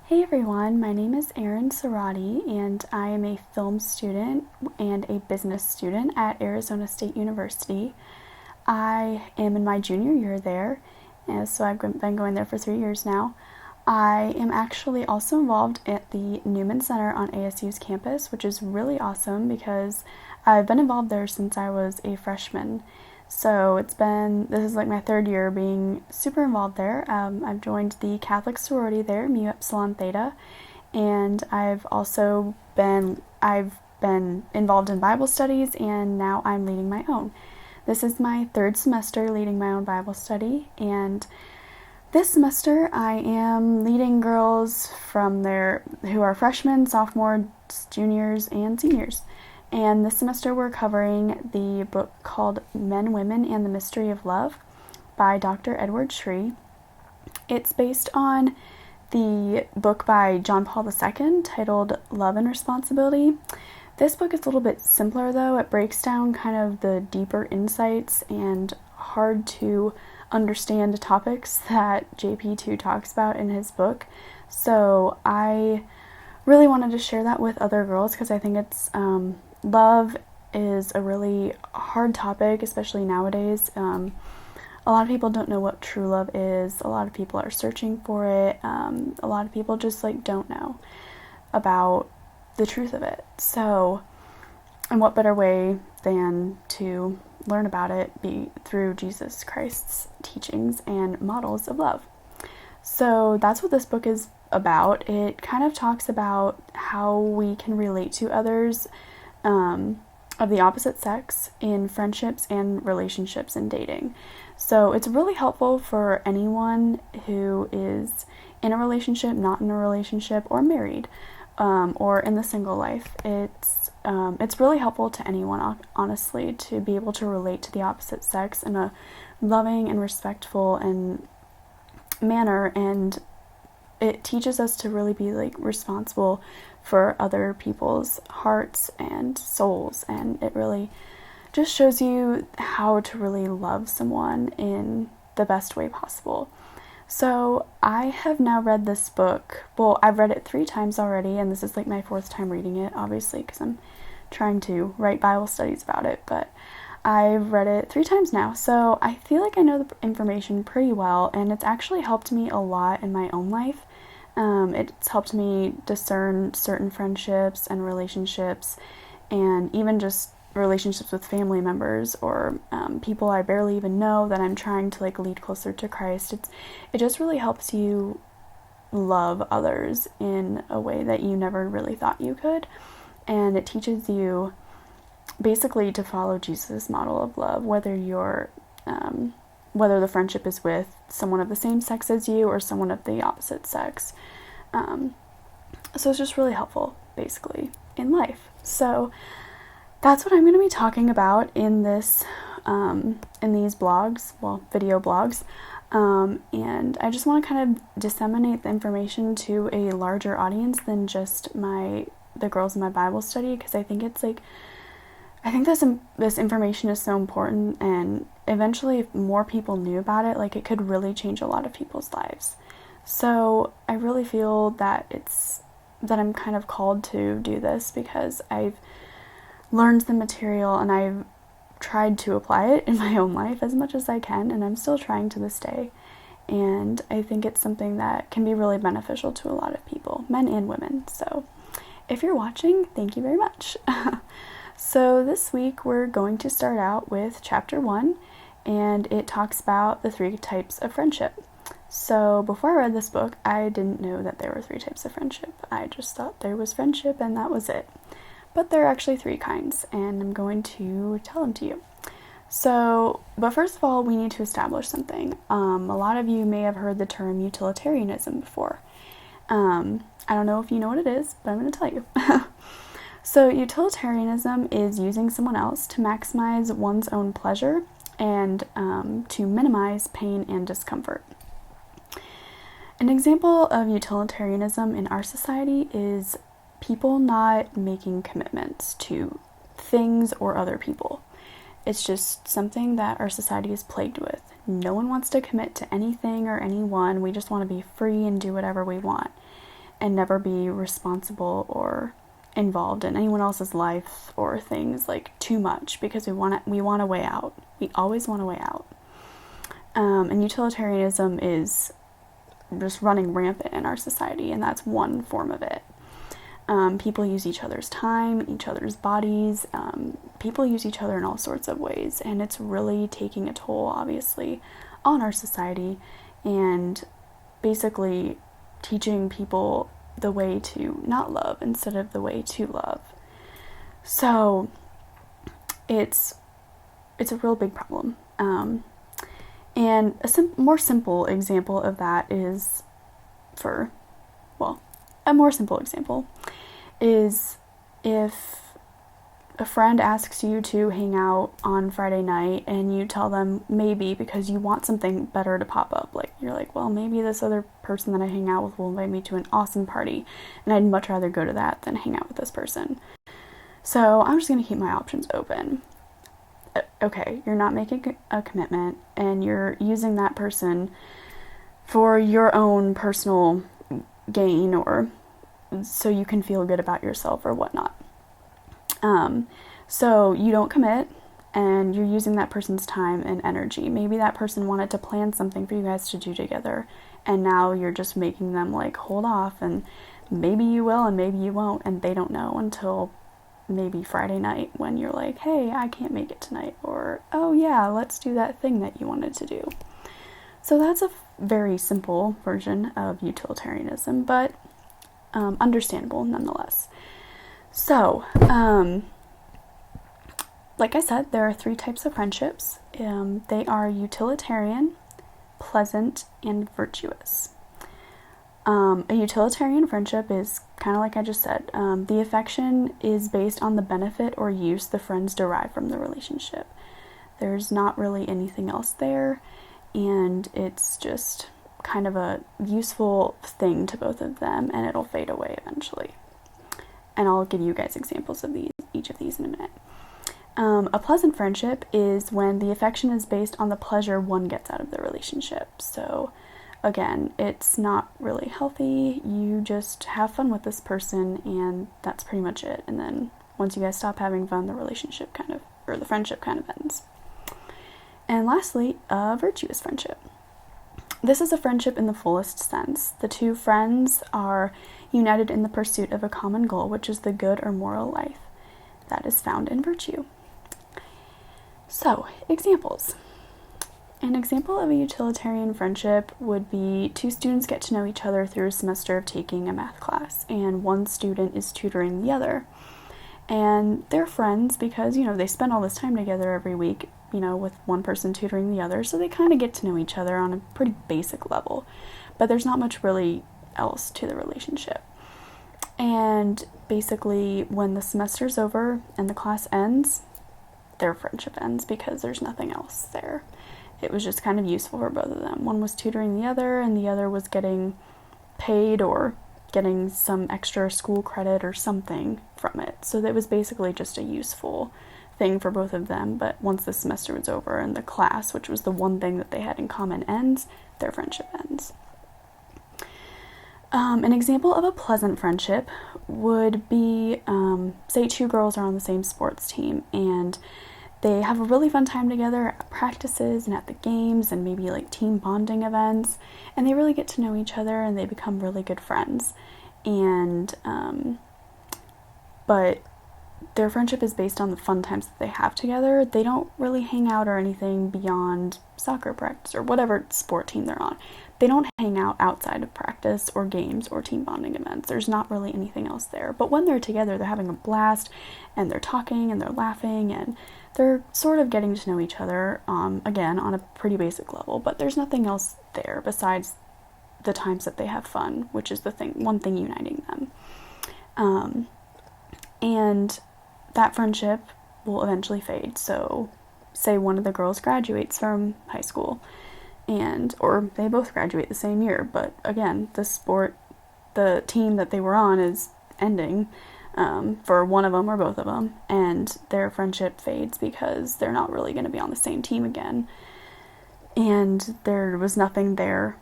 Hey everyone, my name is Erin Sarotte and I am a film student and a business student at Arizona State University. I am in my junior year there, and so I've been going there for 3 years now. I am actually also involved at the Newman Center on ASU's campus, which is really awesome because I've been involved there since I was a freshman. So this is like my third year being super involved there. I've joined the Catholic sorority there, Mu Epsilon Theta, and I've been involved in Bible studies, and now I'm leading my own. This is my third semester leading my own Bible study, and this semester I am leading girls who are freshmen, sophomores, juniors, and seniors. And this semester we're covering the book called Men, Women, and the Mystery of Love by Dr. Edward Shree. It's based on the book by John Paul II titled Love and Responsibility. This book is a little bit simpler though. It breaks down kind of the deeper insights and hard to understand topics that JP2 talks about in his book. So I really wanted to share that with other girls because I think it's love is a really hard topic, especially nowadays. A lot of people don't know what true love is. A lot of people are searching for it. A lot of people just don't know about the truth of it. So, and what better way than to learn about it through Jesus Christ's teachings and models of love. So that's what this book is about. It kind of talks about how we can relate to others of the opposite sex in friendships and relationships and dating. So it's really helpful for anyone who is in a relationship, not in a relationship, or married, or in the single life. It's really helpful to anyone, honestly, to be able to relate to the opposite sex in a loving and respectful and manner, and it teaches us to really be responsible for other people's hearts and souls, and it really just shows you how to really love someone in the best way possible. So I have now read this book. Well, I've read it 3 times already, and this is my 4th time reading it, obviously, because I'm trying to write Bible studies about it, but I've read it 3 times now, so I feel like I know the information pretty well, and it's actually helped me a lot in my own life. It's helped me discern certain friendships and relationships, and even just relationships with family members or people I barely even know that I'm trying to lead closer to Christ. It just really helps you love others in a way that you never really thought you could, and it teaches you basically to follow Jesus' model of love, whether the friendship is with someone of the same sex as you or someone of the opposite sex. So it's just really helpful, basically, in life. So that's what I'm going to be talking about in these blogs, video blogs. And I just want to kind of disseminate the information to a larger audience than just the girls in my Bible study, because I think this information is so important, and eventually if more people knew about it, it could really change a lot of people's lives. So I really feel that I'm kind of called to do this because I've learned the material and I've tried to apply it in my own life as much as I can, and I'm still trying to this day. And I think it's something that can be really beneficial to a lot of people, men and women. So if you're watching, thank you very much. So this week we're going to start out with chapter 1, and it talks about the 3 types of friendship. So before I read this book, I didn't know that there were 3 types of friendship. I just thought there was friendship and that was it. But there are actually 3 kinds, and I'm going to tell them to you. So, but first of all, we need to establish something. A lot of you may have heard the term utilitarianism before. I don't know if you know what it is, but I'm going to tell you. So utilitarianism is using someone else to maximize one's own pleasure and to minimize pain and discomfort. An example of utilitarianism in our society is people not making commitments to things or other people. It's just something that our society is plagued with. No one wants to commit to anything or anyone. We just want to be free and do whatever we want. and never be responsible or involved in anyone else's life or things like too much, because we want a way out. We always want a way out. And utilitarianism is just running rampant in our society, and that's one form of it. People use each other's time, each other's bodies. People use each other in all sorts of ways, and it's really taking a toll, obviously, on our society, and basically teaching people the way to not love instead of the way to love. So it's a real big problem. And a more simple example of that is a more simple example is if a friend asks you to hang out on Friday night and you tell them maybe because you want something better to pop up. Like, you're like, well, maybe this other person that I hang out with will invite me to an awesome party, and I'd much rather go to that than hang out with this person. So I'm just going to keep my options open. Okay, you're not making a commitment, and you're using that person for your own personal gain, or so you can feel good about yourself or whatnot. So you don't commit, and you're using that person's time and energy. Maybe that person wanted to plan something for you guys to do together, and now you're just making them like hold off, and maybe you will and maybe you won't, and they don't know until maybe Friday night when you're like, hey, I can't make it tonight, or oh yeah, let's do that thing that you wanted to do. So that's a very simple version of utilitarianism, but understandable nonetheless. So, like I said, there are 3 types of friendships. They are utilitarian, pleasant, and virtuous. A utilitarian friendship is kind of like I just said. The affection is based on the benefit or use the friends derive from the relationship. There's not really anything else there, and it's just kind of a useful thing to both of them, and it'll fade away eventually. And I'll give you guys examples of each of these in a minute. A pleasant friendship is when the affection is based on the pleasure one gets out of the relationship. So again, it's not really healthy. You just have fun with this person, and that's pretty much it. And then once you guys stop having fun, the friendship kind of ends. And lastly, a virtuous friendship. This is a friendship in the fullest sense. The 2 friends are united in the pursuit of a common goal, which is the good or moral life. That is found in virtue. So, examples. An example of a utilitarian friendship would be 2 students get to know each other through a semester of taking a math class, and one student is tutoring the other. And they're friends because, they spend all this time together every week, with one person tutoring the other, so they kind of get to know each other on a pretty basic level. But there's not much really else to the relationship. And basically, when the semester's over and the class ends, their friendship ends because there's nothing else there. It was just kind of useful for both of them. One was tutoring the other, and the other was getting paid or getting some extra school credit or something from it. So that was basically just a useful thing for both of them. But once the semester was over and the class, which was the one thing that they had in common, ends, their friendship ends. An example of a pleasant friendship would be, say 2 girls are on the same sports team, and they have a really fun time together at practices and at the games and maybe like team bonding events, and they really get to know each other and they become really good friends. And but their friendship is based on the fun times that they have together. They don't really hang out or anything beyond soccer practice or whatever sport team they're on. They don't hang out outside of practice or games or team bonding events. There's not really anything else there. But when they're together, they're having a blast, and they're talking and they're laughing, and they're sort of getting to know each other, again, on a pretty basic level. But there's nothing else there besides the times that they have fun, which is one thing uniting them. And that friendship will eventually fade. So say one of the girls graduates from high school, or they both graduate the same year, but again, the team that they were on is ending for one of them or both of them, and their friendship fades because they're not really going to be on the same team again, and there was nothing there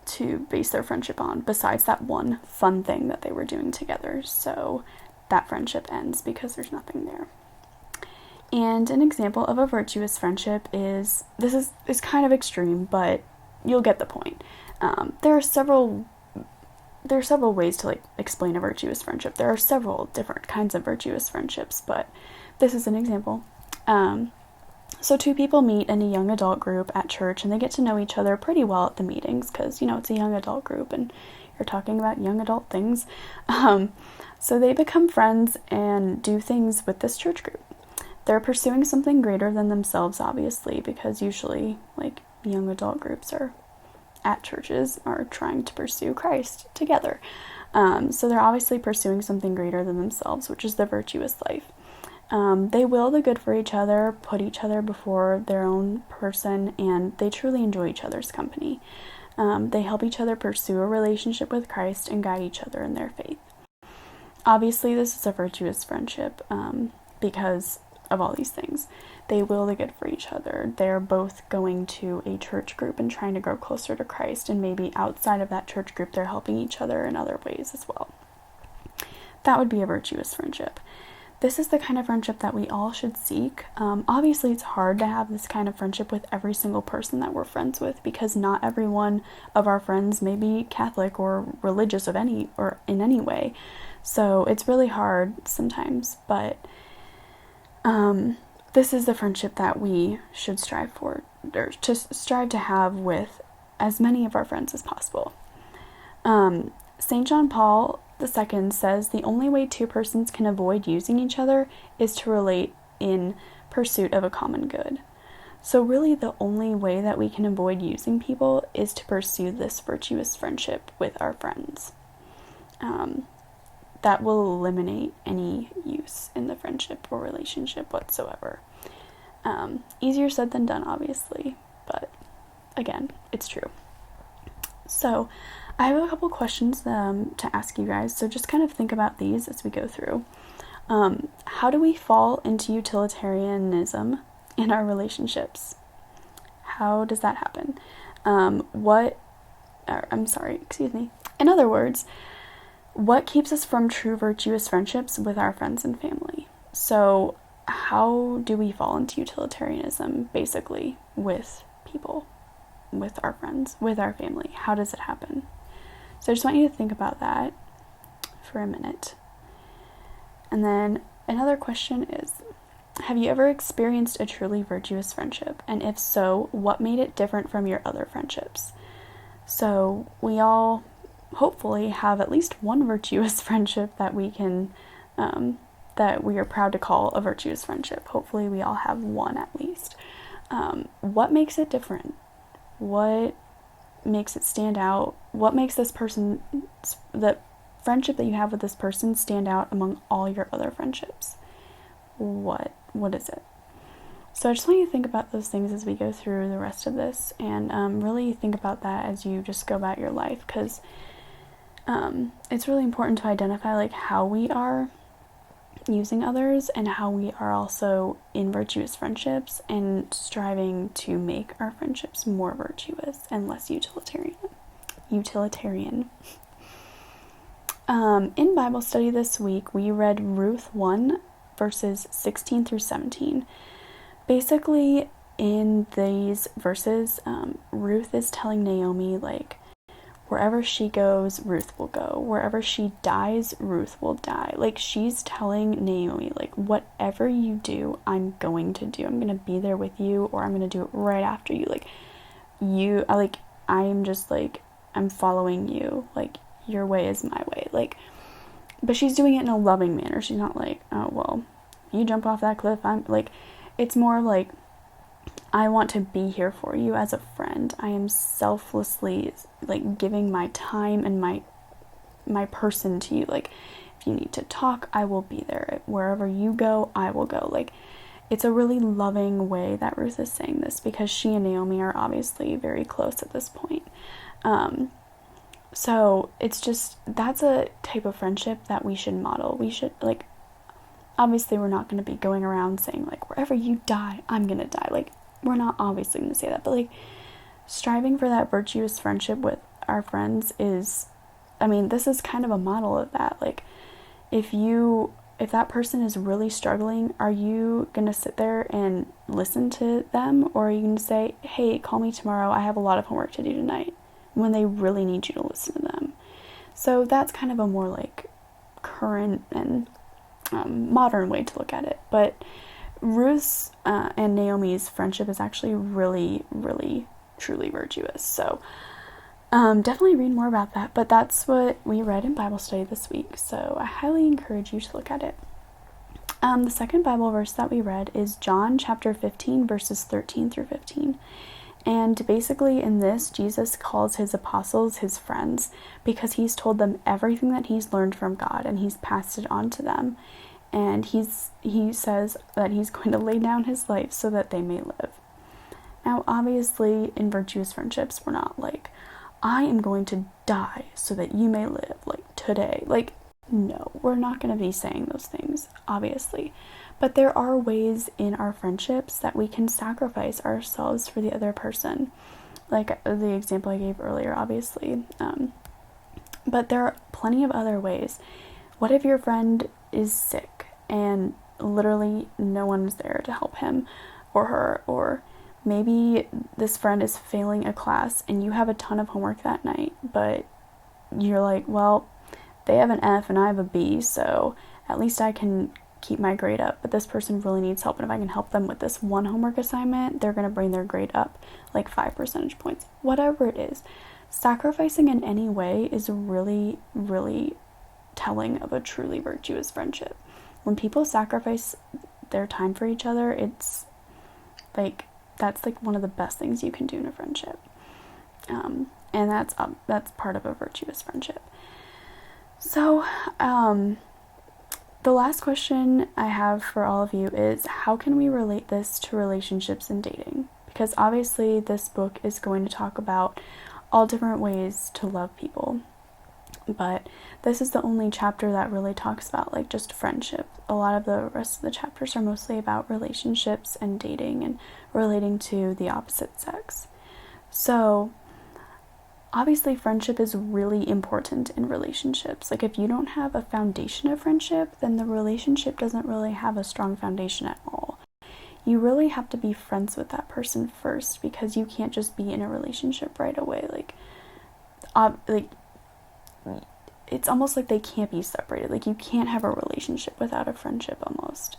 to base their friendship on besides that one fun thing that they were doing together. So that friendship ends because there's nothing there. And an example of a virtuous friendship is, this is kind of extreme, but you'll get the point. There are several ways to explain a virtuous friendship. There are several different kinds of virtuous friendships, but this is an example. So two people meet in a young adult group at church, and they get to know each other pretty well at the meetings because, it's a young adult group and you're talking about young adult things. So they become friends and do things with this church group. They're pursuing something greater than themselves, obviously, because usually, young adult groups at churches are trying to pursue Christ together. So they're obviously pursuing something greater than themselves, which is the virtuous life. They will the good for each other, put each other before their own person, and they truly enjoy each other's company. They help each other pursue a relationship with Christ and guide each other in their faith. Obviously, this is a virtuous friendship because of all these things. They will the good for each other. They're both going to a church group and trying to grow closer to Christ, and maybe outside of that church group, they're helping each other in other ways as well. That would be a virtuous friendship. This is the kind of friendship that we all should seek. Obviously, it's hard to have this kind of friendship with every single person that we're friends with, because not every one of our friends may be Catholic or religious in any way. So it's really hard sometimes, but this is the friendship that we should strive for, or to strive to have with as many of our friends as possible. St. John Paul II says the only way two persons can avoid using each other is to relate in pursuit of a common good. So really the only way that we can avoid using people is to pursue this virtuous friendship with our friends. That will eliminate any use in the friendship or relationship whatsoever. Easier said than done, obviously, but again, it's true. So I have a couple questions to ask you guys, so just kind of think about these as we go through. How do we fall into utilitarianism in our relationships? How does that happen? In other words, what keeps us from true virtuous friendships with our friends and family? So how do we fall into utilitarianism, basically, with people, with our friends, with our family? How does it happen? So I just want you to think about that for a minute. And then another question is, have you ever experienced a truly virtuous friendship? And if so, what made it different from your other friendships? So we all hopefully have at least one virtuous friendship that we can, that we are proud to call a virtuous friendship. Hopefully we all have one at least. What makes it different? What makes it stand out? What makes this person, the friendship that you have with this person, stand out among all your other friendships? What is it? So I just want you to think about those things as we go through the rest of this, and really think about that as you just go about your life, because it's really important to identify how we are using others and how we are also in virtuous friendships, and striving to make our friendships more virtuous and less utilitarian. In Bible study this week, we read Ruth 1, verses 16 through 17. Basically, in these verses, Ruth is telling Naomi, wherever she goes, Ruth will go. Wherever she dies, Ruth will die. She's telling Naomi, whatever you do, I'm going to do. I'm going to be there with you, or I'm going to do it right after you. I'm following you. Your way is my way. But she's doing it in a loving manner. She's not oh, well, you jump off that cliff. It's more I want to be here for you as a friend. I am selflessly giving my time and my person to you. If you need to talk, I will be there. Wherever you go, I will go. It's a really loving way that Ruth is saying this, because she and Naomi are obviously very close at this point. So it's just, that's a type of friendship that we should model. We should obviously we're not going to be going around saying wherever you die, I'm going to die. We're not obviously going to say that, but striving for that virtuous friendship with our friends is, I mean, this is kind of a model of that. Like, if that person is really struggling, are you going to sit there and listen to them? Or are you going to say, hey, call me tomorrow, I have a lot of homework to do tonight, when they really need you to listen to them? So that's kind of a more like current and modern way to look at it. But Ruth's and Naomi's friendship is actually really, really, truly virtuous. So definitely read more about that. But that's what we read in Bible study this week. So I highly encourage you to look at it. The second Bible verse that we read is John chapter 15, verses 13 through 15. And basically in this, Jesus calls his apostles his friends because he's told them everything that he's learned from God and he's passed it on to them. And he says that he's going to lay down his life so that they may live. Now, obviously, in virtuous friendships, we're not like, I am going to die so that you may live, like, today. Like, no, we're not going to be saying those things, obviously. But there are ways in our friendships that we can sacrifice ourselves for the other person. Like the example I gave earlier, obviously. But there are plenty of other ways. What if your friend is sick and literally no one's there to help him or her? Or maybe this friend is failing a class and you have a ton of homework that night, but you're like, well, they have an F and I have a B, so at least I can keep my grade up, but this person really needs help, and if I can help them with this one homework assignment, they're going to bring their grade up like 5 percentage points. Whatever it is, sacrificing in any way is really, really telling of a truly virtuous friendship. When people sacrifice their time for each other, it's like, that's like one of the best things you can do in a friendship. And that's part of a virtuous friendship. So, the last question I have for all of you is, how can we relate this to relationships and dating? Because obviously this book is going to talk about all different ways to love people. But this is the only chapter that really talks about like just friendship. A lot of the rest of the chapters are mostly about relationships and dating and relating to the opposite sex. So obviously friendship is really important in relationships. Like if you don't have a foundation of friendship, then the relationship doesn't really have a strong foundation at all. You really have to be friends with that person first, because you can't just be in a relationship right away. Like it's almost like they can't be separated. Like you can't have a relationship without a friendship almost.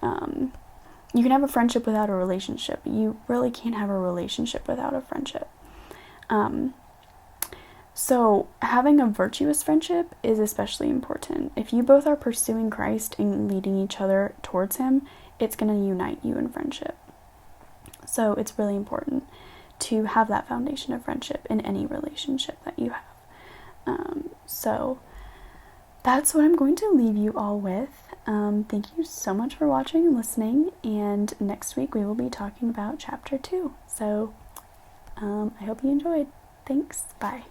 You can have a friendship without a relationship, but you really can't have a relationship without a friendship. So having a virtuous friendship is especially important. If you both are pursuing Christ and leading each other towards him, it's going to unite you in friendship. So it's really important to have that foundation of friendship in any relationship that you have. So that's what I'm going to leave you all with. Thank you so much for watching and listening, and next week we will be talking about chapter 2. So I hope you enjoyed. Thanks. Bye.